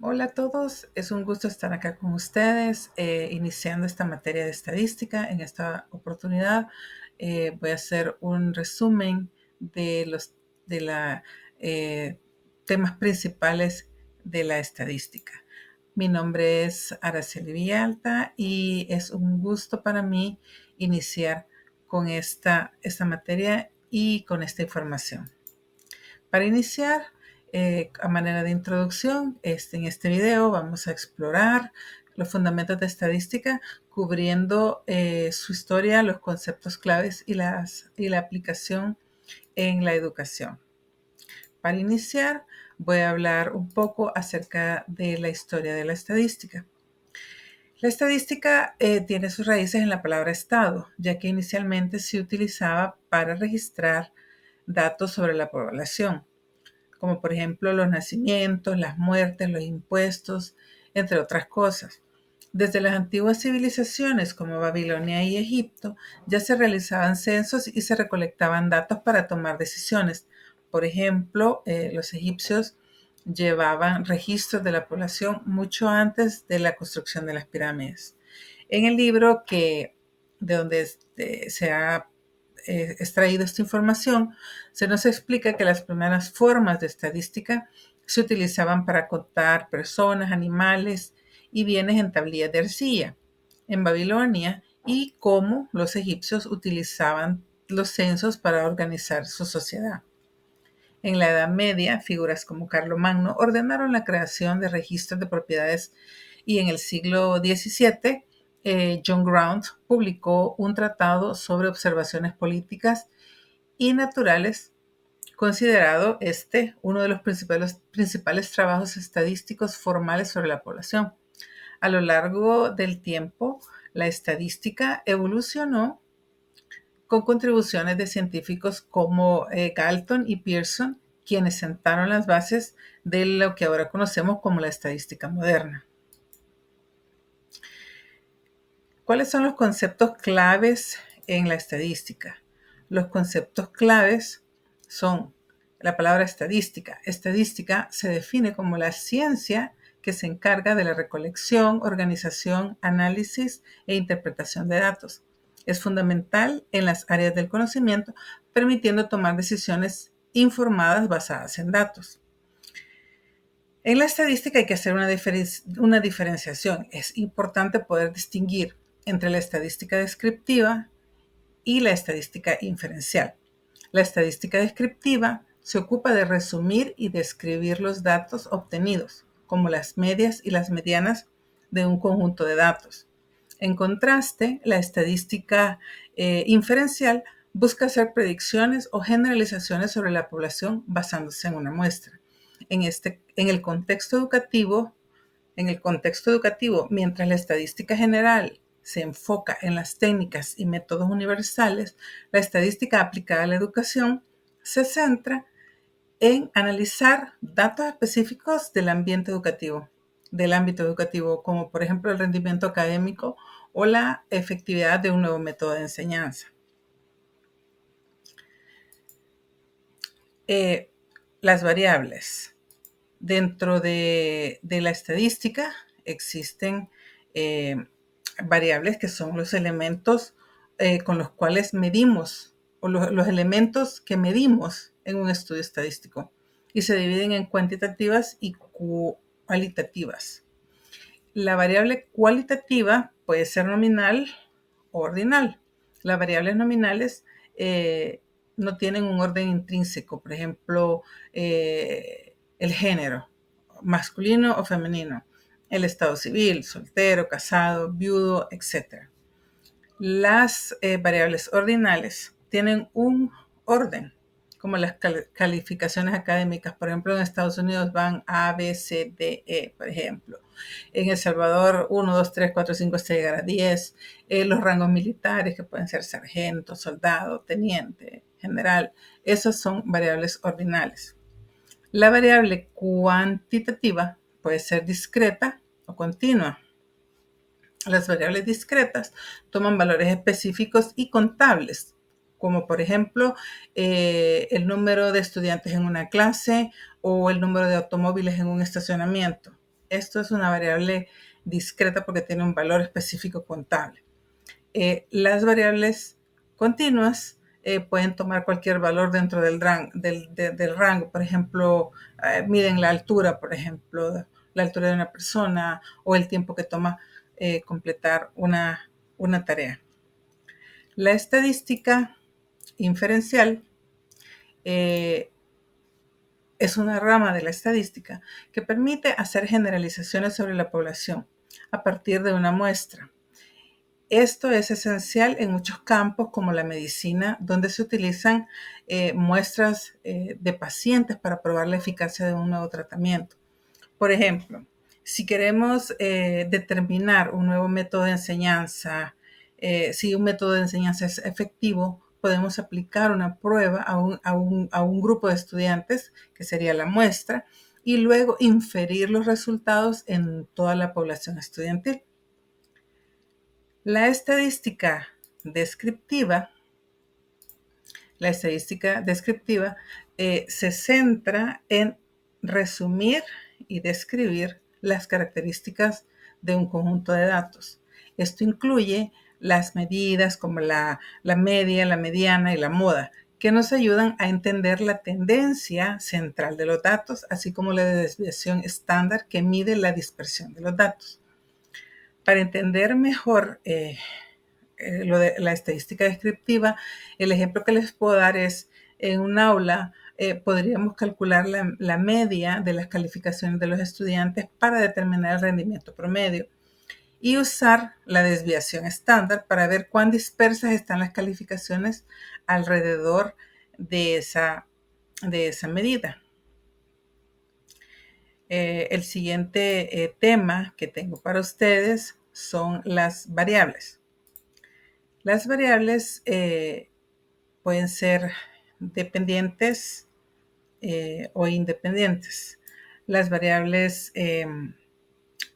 Hola a todos, es un gusto estar acá con ustedes, iniciando esta materia de estadística. En esta oportunidad voy a hacer un resumen de los de la, eh, temas principales de la estadística. Mi nombre es Araceli Villalta y es un gusto para mí iniciar con esta materia y con esta información. Para iniciar, a manera de introducción, en este video vamos a explorar los fundamentos de estadística, cubriendo su historia, los conceptos claves y la aplicación en la educación. Para iniciar, voy a hablar un poco acerca de la historia de la estadística. La estadística tiene sus raíces en la palabra estado, ya que inicialmente se utilizaba para registrar datos sobre la población, como por ejemplo los nacimientos, las muertes, los impuestos, entre otras cosas. Desde las antiguas civilizaciones como Babilonia y Egipto ya se realizaban censos y se recolectaban datos para tomar decisiones. Por ejemplo, los egipcios llevaban registros de la población mucho antes de la construcción de las pirámides. En el libro de donde se ha extraído esta información, se nos explica que las primeras formas de estadística se utilizaban para contar personas, animales y bienes en tablillas de arcilla en Babilonia, y cómo los egipcios utilizaban los censos para organizar su sociedad. En la Edad Media, figuras como Carlomagno ordenaron la creación de registros de propiedades, y en el siglo XVII, John Ground publicó un tratado sobre observaciones políticas y naturales, considerado uno de los principales trabajos estadísticos formales sobre la población. A lo largo del tiempo, la estadística evolucionó con contribuciones de científicos como Galton y Pearson, quienes sentaron las bases de lo que ahora conocemos como la estadística moderna. ¿Cuáles son los conceptos claves en la estadística? Los conceptos claves son la palabra estadística. Estadística se define como la ciencia que se encarga de la recolección, organización, análisis e interpretación de datos. Es fundamental en las áreas del conocimiento, permitiendo tomar decisiones informadas basadas en datos. En la estadística hay que hacer una diferenciación. Es importante poder distinguir entre la estadística descriptiva y la estadística inferencial. La estadística descriptiva se ocupa de resumir y describir los datos obtenidos, como las medias y las medianas de un conjunto de datos. En contraste, la estadística inferencial busca hacer predicciones o generalizaciones sobre la población basándose en una muestra. En el contexto educativo, mientras la estadística general se enfoca en las técnicas y métodos universales, la estadística aplicada a la educación se centra en analizar datos específicos del ámbito educativo, como por ejemplo el rendimiento académico o la efectividad de un nuevo método de enseñanza. Las variables. Dentro de la estadística existen eh, variables que son los elementos con los cuales medimos, o los elementos que medimos en un estudio estadístico, y se dividen en cuantitativas y cualitativas. La variable cualitativa puede ser nominal o ordinal. Las variables nominales no tienen un orden intrínseco, por ejemplo, el género, masculino o femenino, el estado civil, soltero, casado, viudo, etc. Las variables ordinales tienen un orden, como las calificaciones académicas. Por ejemplo, en Estados Unidos van A, B, C, D, E, por ejemplo. En El Salvador, 1, 2, 3, 4, 5 hasta llegar a 10. Los rangos militares, que pueden ser sargento, soldado, teniente, general. Esas son variables ordinales. La variable cuantitativa puede ser discreta o continua. Las variables discretas toman valores específicos y contables, como por ejemplo el número de estudiantes en una clase o el número de automóviles en un estacionamiento. Esto es una variable discreta porque tiene un valor específico contable. Las variables continuas pueden tomar cualquier valor dentro del rango. Por ejemplo, miden la altura, por ejemplo, la altura de una persona o el tiempo que toma completar una tarea. La estadística inferencial es una rama de la estadística que permite hacer generalizaciones sobre la población a partir de una muestra. Esto es esencial en muchos campos como la medicina, donde se utilizan muestras de pacientes para probar la eficacia de un nuevo tratamiento. Por ejemplo, si queremos determinar un nuevo método de enseñanza, si un método de enseñanza es efectivo, podemos aplicar una prueba a un grupo de estudiantes, que sería la muestra, y luego inferir los resultados en toda la población estudiantil. La estadística descriptiva se centra en resumir y describir las características de un conjunto de datos. Esto incluye las medidas como la media, la mediana y la moda, que nos ayudan a entender la tendencia central de los datos, así como la desviación estándar que mide la dispersión de los datos. Para entender mejor lo de la estadística descriptiva, el ejemplo que les puedo dar es en un aula podríamos calcular la media de las calificaciones de los estudiantes para determinar el rendimiento promedio y usar la desviación estándar para ver cuán dispersas están las calificaciones alrededor de esa medida. El siguiente tema que tengo para ustedes son las variables. Las variables pueden ser dependientes o independientes. Las variables en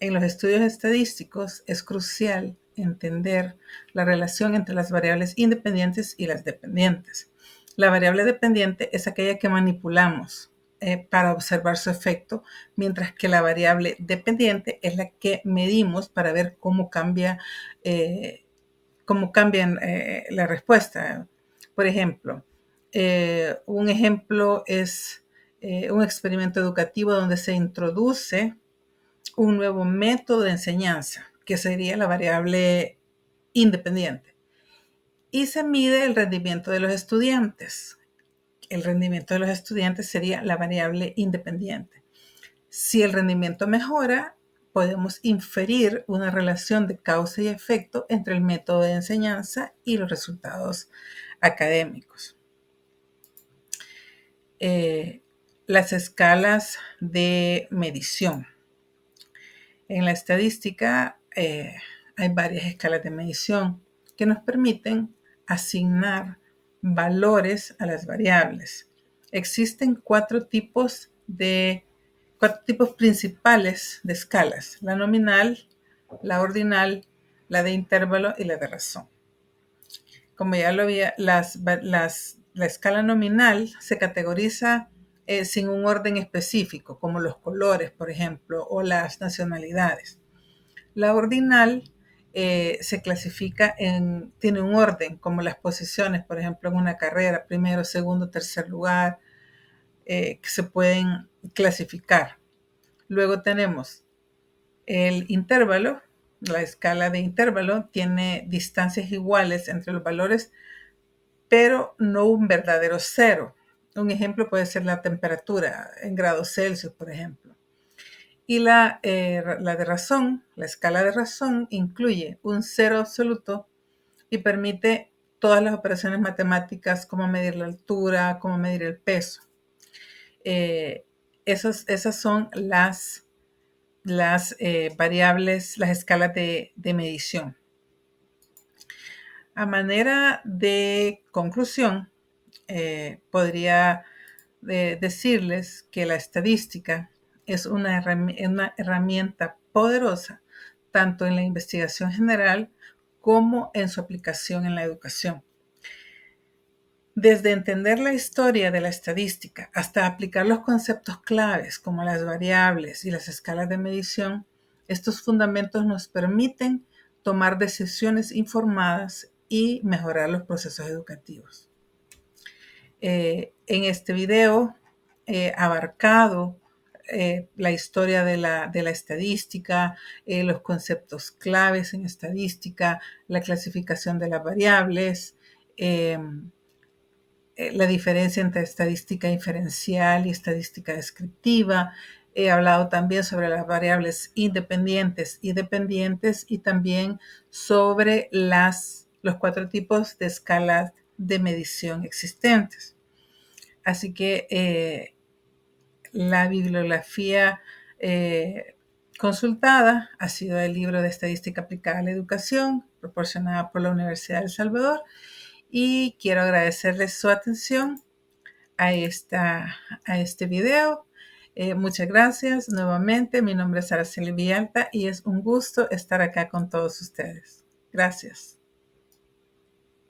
los estudios estadísticos es crucial entender la relación entre las variables independientes y las dependientes. La variable dependiente es aquella que manipulamos para observar su efecto, mientras que la variable dependiente es la que medimos para ver cómo cambian la respuesta. Por ejemplo, un ejemplo es un experimento educativo donde se introduce un nuevo método de enseñanza, que sería la variable independiente, y se mide el rendimiento de los estudiantes. El rendimiento de los estudiantes sería la variable independiente. Si el rendimiento mejora, podemos inferir una relación de causa y efecto entre el método de enseñanza y los resultados académicos. Las escalas de medición. En la estadística hay varias escalas de medición que nos permiten asignar valores a las variables. Existen cuatro tipos principales de escalas: la nominal, la ordinal, la de intervalo y la de razón. Como ya lo había, la escala nominal se categoriza sin un orden específico, como los colores, por ejemplo, o las nacionalidades. La ordinal se clasifica tiene un orden, como las posiciones, por ejemplo, en una carrera, primero, segundo, tercer lugar, que se pueden clasificar. Luego tenemos el intervalo. La escala de intervalo tiene distancias iguales entre los valores, pero no un verdadero cero. Un ejemplo puede ser la temperatura en grados Celsius, por ejemplo. Y la de razón, la escala de razón, incluye un cero absoluto y permite todas las operaciones matemáticas, como medir la altura, como medir el peso. Esas son las variables, las escalas de medición. A manera de conclusión, podría decirles que la estadística es una herramienta poderosa tanto en la investigación general como en su aplicación en la educación. Desde entender la historia de la estadística hasta aplicar los conceptos claves como las variables y las escalas de medición, estos fundamentos nos permiten tomar decisiones informadas y mejorar los procesos educativos. En este video he abarcado la historia de la estadística, los conceptos claves en estadística, la clasificación de las variables, la diferencia entre estadística inferencial y estadística descriptiva. He hablado también sobre las variables independientes y dependientes y también sobre los 4 tipos de escalas de medición existentes. Así que la bibliografía consultada ha sido el libro de Estadística aplicada a la educación, proporcionada por la Universidad de El Salvador, y quiero agradecerles su atención a este video. Muchas gracias nuevamente. Mi nombre es Araceli Villalta y es un gusto estar acá con todos ustedes. Gracias.